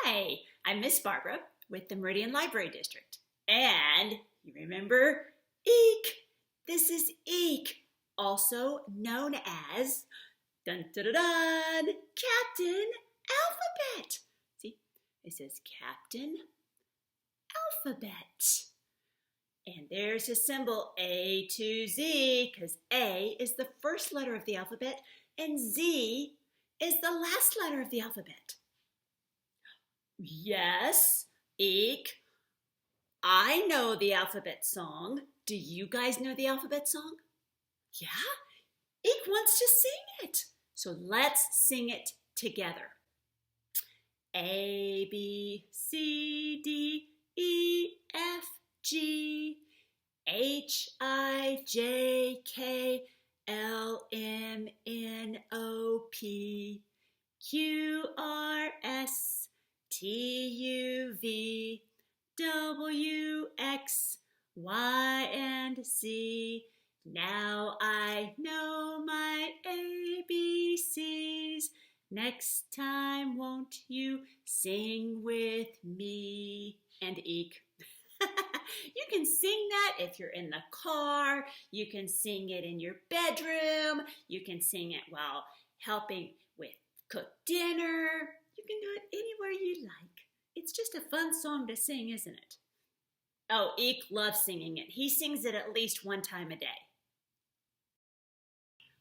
Hi, I'm Miss Barbara with the Meridian Library District. And you remember Eek. This is Eek, also known as dun, dun, dun, dun, Captain Alphabet. See, it says Captain Alphabet. And there's his symbol A to Z, because A is the first letter of the alphabet and Z is the last letter of the alphabet. Yes, Eek, I know the alphabet song. Do you guys know the alphabet song? Yeah? Eek wants to sing it. So let's sing it together. A, B, C, D, E, F, G, H, I, J, K, L, M, N, O, P, Q, R, S, T, U, V, W, X, Y, and Z. Now I know my ABCs. Next time, won't you sing with me? And Eek. You can sing that if you're in the car. You can sing it in your bedroom. You can sing it while helping with cook dinner. You can do it anywhere you like. It's just a fun song to sing, isn't it? Oh, Eek loves singing it. He sings it at least one time a day.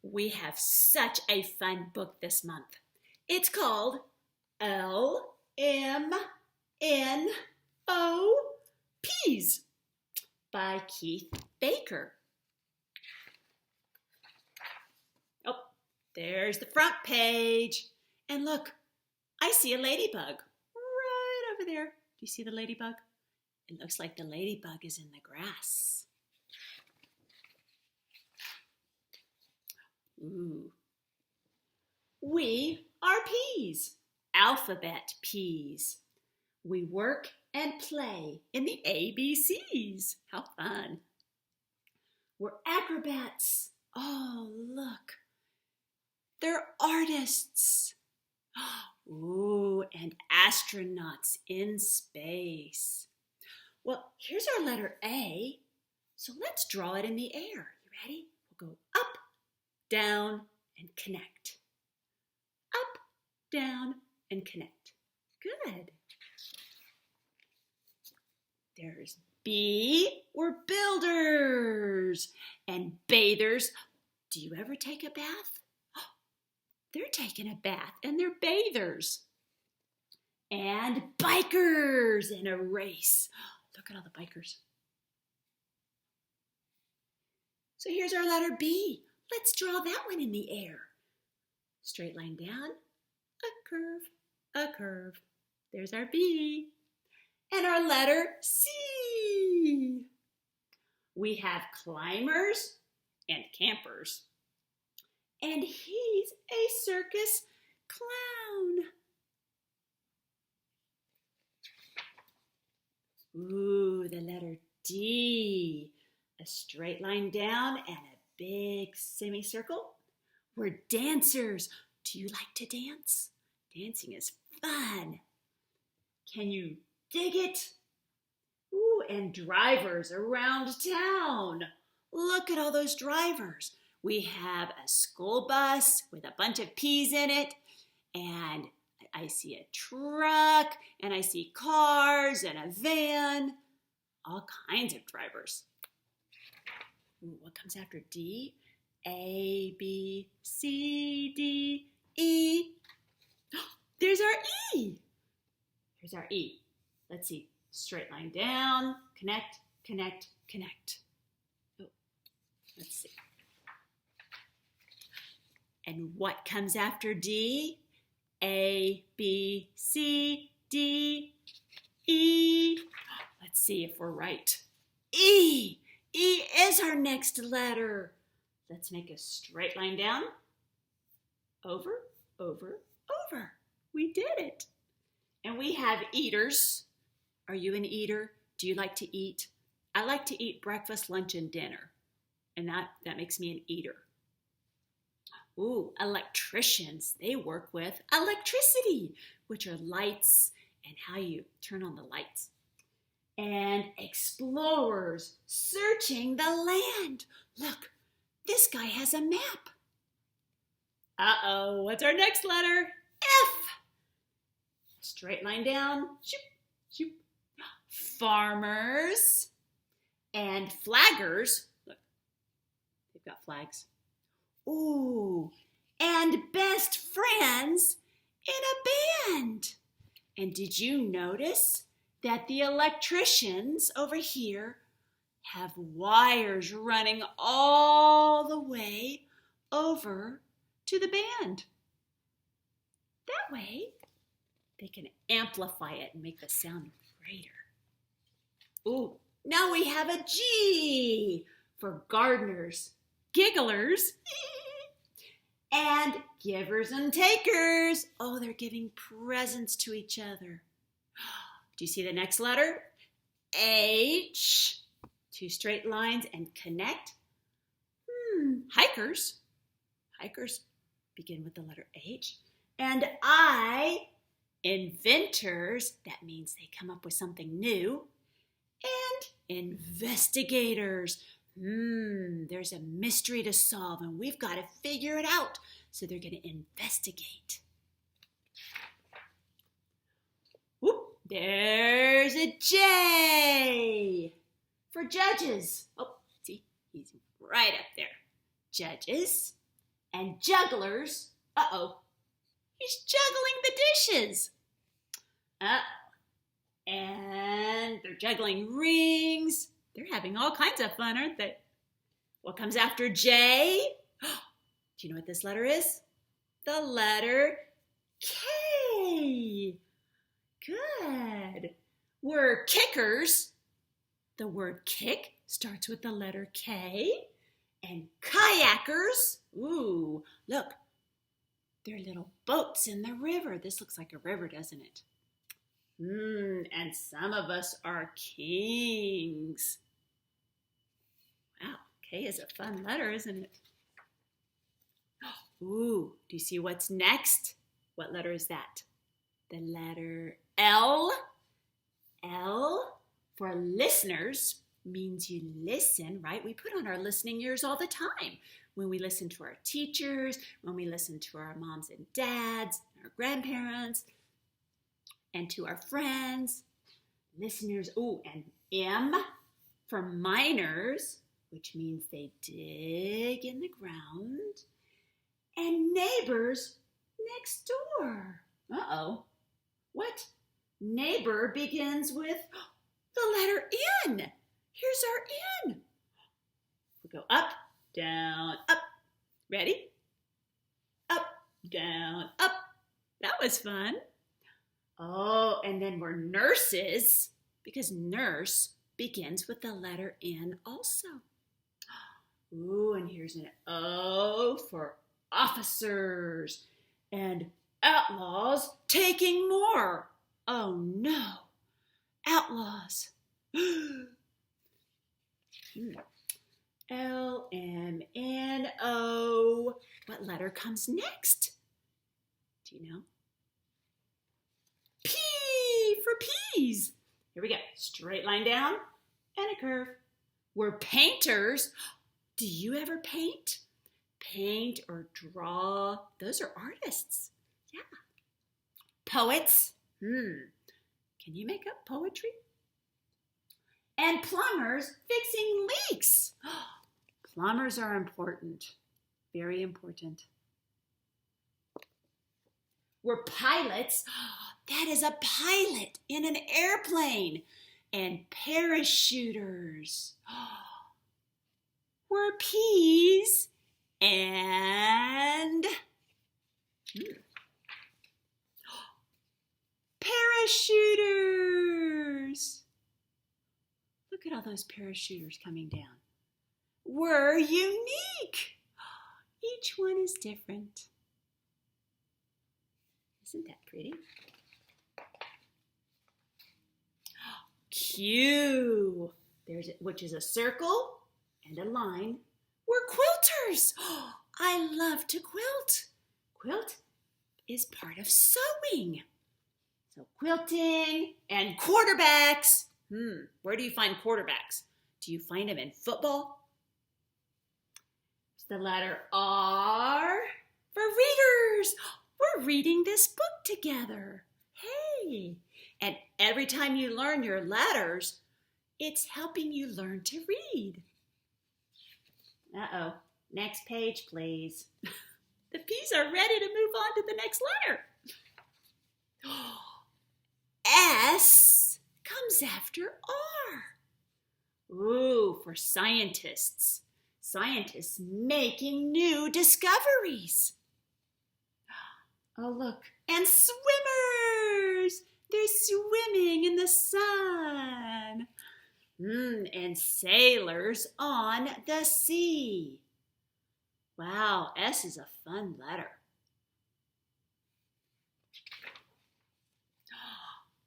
We have such a fun book this month. It's called LMNO Peas by Keith Baker. Oh, there's the front page. And look, I see a ladybug right over there. Do you see the ladybug? It looks like the ladybug is in the grass. Ooh. We are peas, alphabet peas. We work and play in the ABCs. How fun. We're acrobats. Oh, look. They're artists. Ooh, and astronauts in space. Well, here's our letter A. So let's draw it in the air. You ready? We'll go up, down, and connect. Up, down, and connect. Good. There's B. We're builders and bathers. Do you ever take a bath? They're taking a bath and they're bathers. And bikers in a race. Look at all the bikers. So here's our letter B. Let's draw that one in the air. Straight line down, a curve. There's our B. And our letter C. We have climbers and campers. And he's a circus clown. Ooh, the letter D. A straight line down and a big semicircle. We're dancers. Do you like to dance? Dancing is fun. Can you dig it? Ooh, and drivers around town. Look at all those drivers. We have a school bus with a bunch of peas in it, and I see a truck, and I see cars and a van. All kinds of drivers. Ooh, what comes after D? A, B, C, D, E. There's our E. Here's our E. Let's see. Straight line down, connect, connect, connect. Oh, let's see. And what comes after D? A, B, C, D, E. Let's see if we're right. E. E is our next letter. Let's make a straight line down. Over, over, over. We did it. And we have eaters. Are you an eater? Do you like to eat? I like to eat breakfast, lunch, and dinner. And that makes me an eater. Ooh, electricians. They work with electricity, which are lights and how you turn on the lights. And explorers searching the land. Look, this guy has a map. Uh-oh, what's our next letter? F. Straight line down. Shoop, shoop. Farmers and flaggers. Look, they've got flags. Ooh, and best friends in a band. And did you notice that the electricians over here have wires running all the way over to the band? That way, they can amplify it and make the sound greater. Ooh, now we have a G for gardeners, gigglers, and givers and takers. Oh, they're giving presents to each other. Do you see the next letter? H. Two straight lines and connect. Hikers. Hikers begin with the letter H. And I. Inventors. That means they come up with something new. And investigators. There's a mystery to solve and we've got to figure it out. So they're going to investigate. Whoop, there's a J for judges. Oh, see, he's right up there. Judges and jugglers. Uh-oh, he's juggling the dishes. Uh-oh, and they're juggling rings. They're having all kinds of fun, aren't they? What comes after J? Do you know what this letter is? The letter K. Good. We're kickers. The word kick starts with the letter K. And kayakers. Ooh, look. They're little boats in the river. This looks like a river, doesn't it? And some of us are kings. Wow, K is a fun letter, isn't it? Ooh, do you see what's next? What letter is that? The letter L. L for listeners means you listen, right? We put on our listening ears all the time. When we listen to our teachers, when we listen to our moms and dads, our grandparents, and to our friends, listeners. Ooh, and M for miners, which means they dig in the ground. And neighbors next door. Uh-oh. What? Neighbor begins with the letter N. Here's our N. We go up, down, up. Ready? Up, down, up. That was fun. Oh, and then we're nurses because nurse begins with the letter N also. Ooh, and here's an O for officers and outlaws taking more. Oh no, outlaws. LMNO. What letter comes next? Do you know? P for peas. Here we go. Straight line down and a curve. We're painters. Do you ever paint? Paint or draw. Those are artists. Yeah. Poets. Can you make up poetry? And plumbers fixing leaks. Plumbers are important. Very important. We're pilots. That is a pilot in an airplane. And parachuters. We're peas and parachuters. Look at all those parachuters coming down. We're unique. Each one is different. Isn't that pretty? Q, which is a circle and a line. We're quilters. I love to quilt. Quilt is part of sewing. So quilting and quarterbacks. Where do you find quarterbacks? Do you find them in football? It's the letter R for readers. We're reading this book together. Hey! And every time you learn your letters, it's helping you learn to read. Uh-oh. Next page, please. The P's are ready to move on to the next letter. S comes after R. Ooh, for scientists. Scientists making new discoveries. Oh, look. And swimmers. They're swimming in the sun. And sailors on the sea. Wow, S is a fun letter.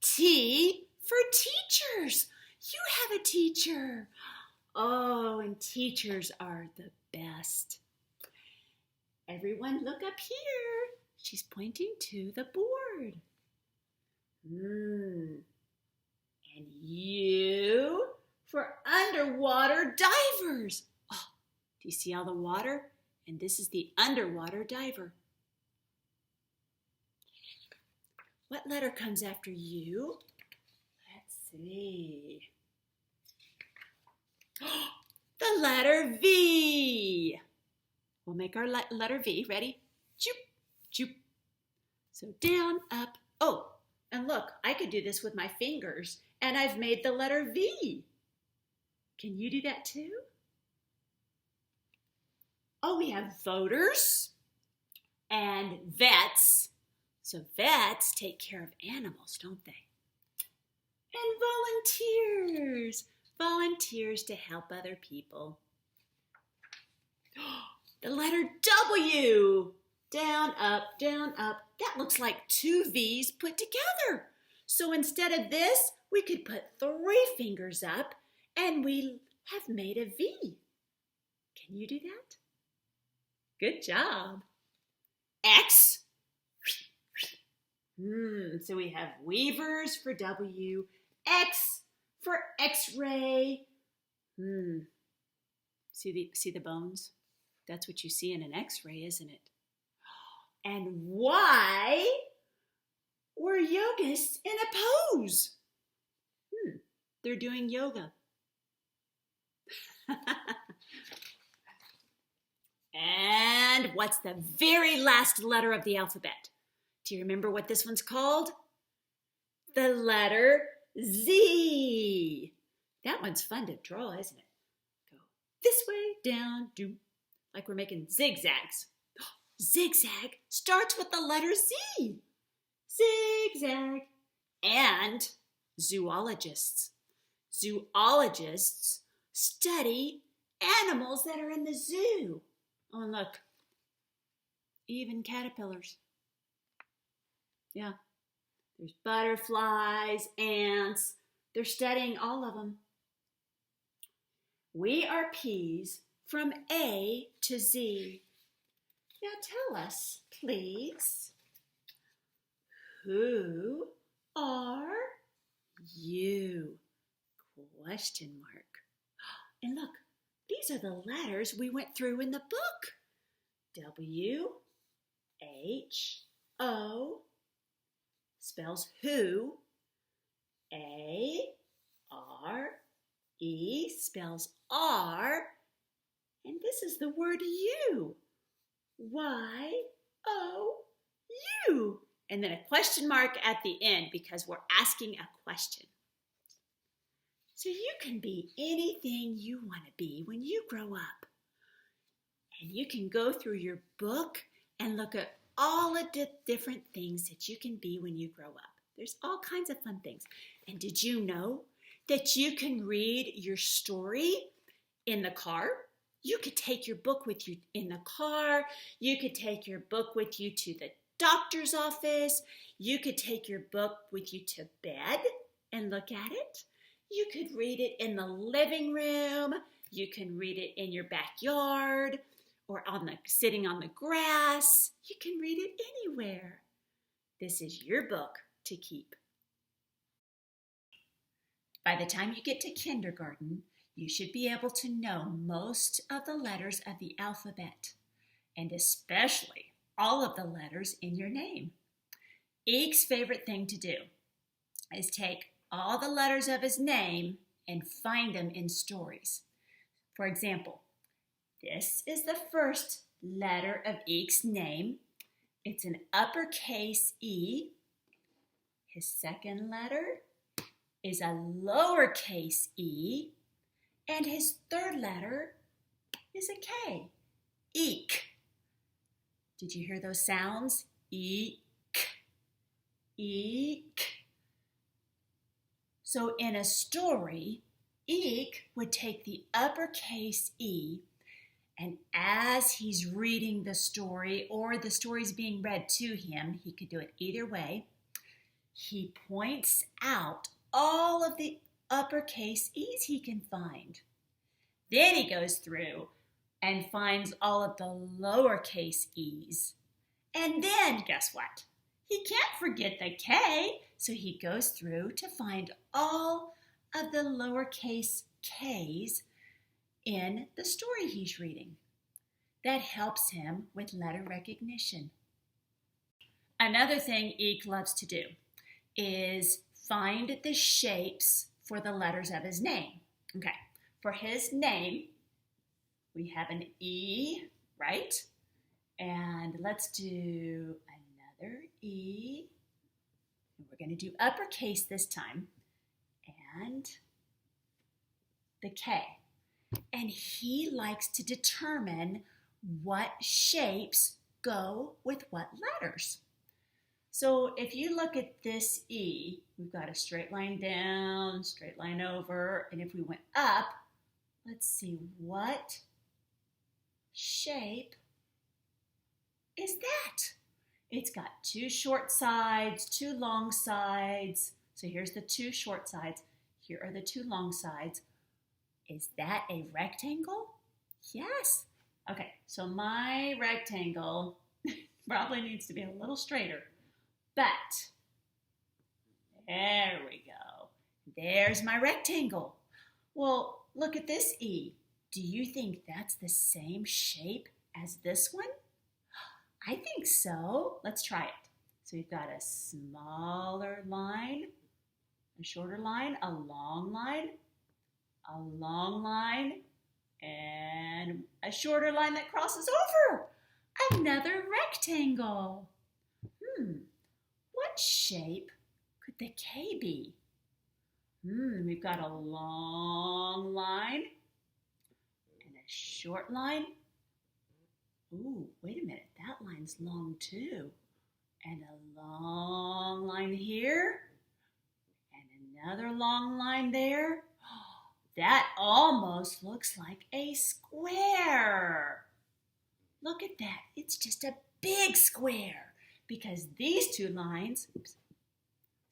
T for teachers. You have a teacher. Oh, and teachers are the best. Everyone look up here. She's pointing to the board. And U for underwater divers. Oh, do you see all the water? And this is the underwater diver. What letter comes after U? Let's see. The letter V. We'll make our letter V. Ready? Choop, choop. So down, up. Oh, and look, I could do this with my fingers, and I've made the letter V. Can you do that too? Oh, we have voters and vets. So vets take care of animals, don't they? And volunteers. Volunteers to help other people. The letter W. Down, up, down, up. That looks like two V's put together. So instead of this, we could put 3 fingers up and we have made a V. Can you do that? Good job. X. So we have weavers for W, X for X-ray. See the bones? That's what you see in an X-ray, isn't it? And Y, we're yogists in a pose. They're doing yoga. And what's the very last letter of the alphabet? Do you remember what this one's called? The letter Z. That one's fun to draw, isn't it? Go this way, down, do, like we're making zigzags. Zigzag starts with the letter Z. Zigzag. And zoologists. Zoologists study animals that are in the zoo. Oh, and look, even caterpillars. Yeah, there's butterflies, ants. They're studying all of them. We are P's from A to Z. Now tell us, please, who are you? Question mark. And look, these are the letters we went through in the book. W, H, O, spells who. A, R, E spells R. And this is the word you. Y, O, U. And then a question mark at the end because we're asking a question. So you can be anything you want to be when you grow up. And you can go through your book and look at all of the different things that you can be when you grow up. There's all kinds of fun things. And did you know that you can read your story in the car? You could take your book with you in the car. You could take your book with you to the doctor's office. You could take your book with you to bed and look at it. You could read it in the living room. You can read it in your backyard or sitting on the grass. You can read it anywhere. This is your book. to keep. By the time you get to kindergarten, you should be able to know most of the letters of the alphabet, and especially all of the letters in your name. Eek's favorite thing to do is take all the letters of his name and find them in stories. For example, this is the first letter of Eek's name. It's an uppercase E. His second letter is a lowercase e, and his third letter is a K, Eek. Did you hear those sounds? Eek, eek. So in a story, Eek would take the uppercase E, and as he's reading the story or the story's being read to him, he could do it either way, he points out all of the uppercase E's he can find. Then he goes through and finds all of the lowercase E's. And then, guess what? He can't forget the K, so he goes through to find all of the lowercase K's in the story he's reading. That helps him with letter recognition. Another thing Eek loves to do is find the shapes for the letters of his name. Okay, for his name, we have an E, right? And let's do another E. And we're going to do uppercase this time. And the K. And he likes to determine what shapes go with what letters. So if you look at this E, we've got a straight line down, straight line over, and if we went up, let's see, what shape is that? It's got two short sides, two long sides. So here's the two short sides. Here are the two long sides. Is that a rectangle? Yes. Okay, so my rectangle probably needs to be a little straighter. But, there we go. There's my rectangle. Well, look at this E. Do you think that's the same shape as this one? I think so. Let's try it. So we've got a smaller line, a shorter line, a long line, and a shorter line that crosses over. Another rectangle. What shape could the K be? We've got a long line and a short line. Ooh, wait a minute, that line's long too. And a long line here and another long line there. That almost looks like a square. Look at that, it's just a big square. Because these two lines,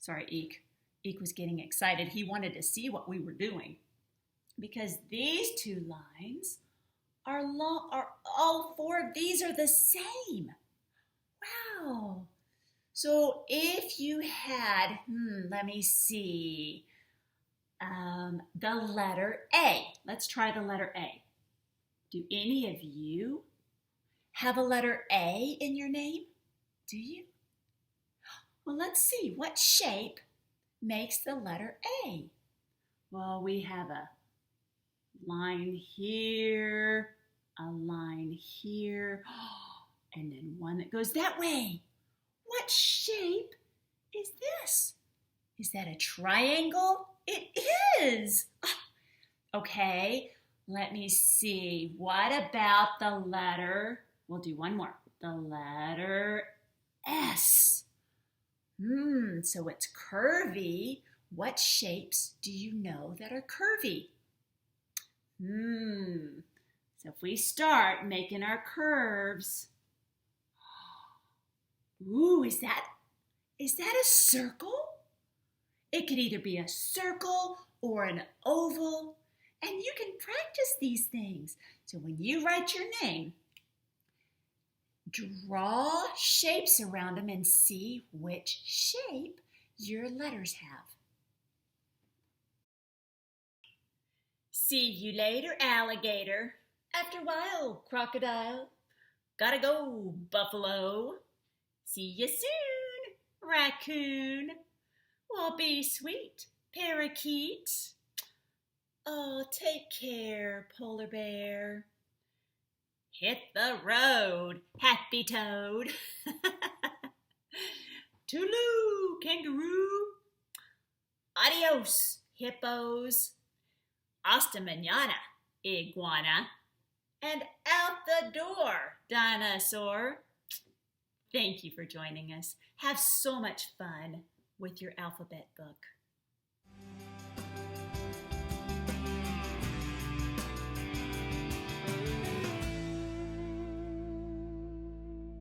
sorry, Eek. Eek was getting excited. He wanted to see what we were doing. Because these two lines are long, all four of these are the same. Wow. So if you had, let me see, the letter A. Let's try the letter A. Do any of you have a letter A in your name? Do you? Well, let's see. What shape makes the letter A? Well, we have a line here, a line here, and then one that goes that way. What shape is this? Is that a triangle? It is. Okay, let me see. What about the letter? We'll do one more. The letter S. So it's curvy. What shapes do you know that are curvy? So if we start making our curves. Ooh, is that a circle? It could either be a circle or an oval. And you can practice these things. So when you write your name, draw shapes around them and see which shape your letters have. See you later, alligator. After a while, crocodile. Gotta go, buffalo. See you soon, raccoon. Well, be sweet, parakeet. Oh, take care, polar bear. Hit the road, happy toad. Toodaloo, kangaroo. Adios, hippos. Hasta mañana, iguana. And out the door, dinosaur. Thank you for joining us. Have so much fun with your alphabet book.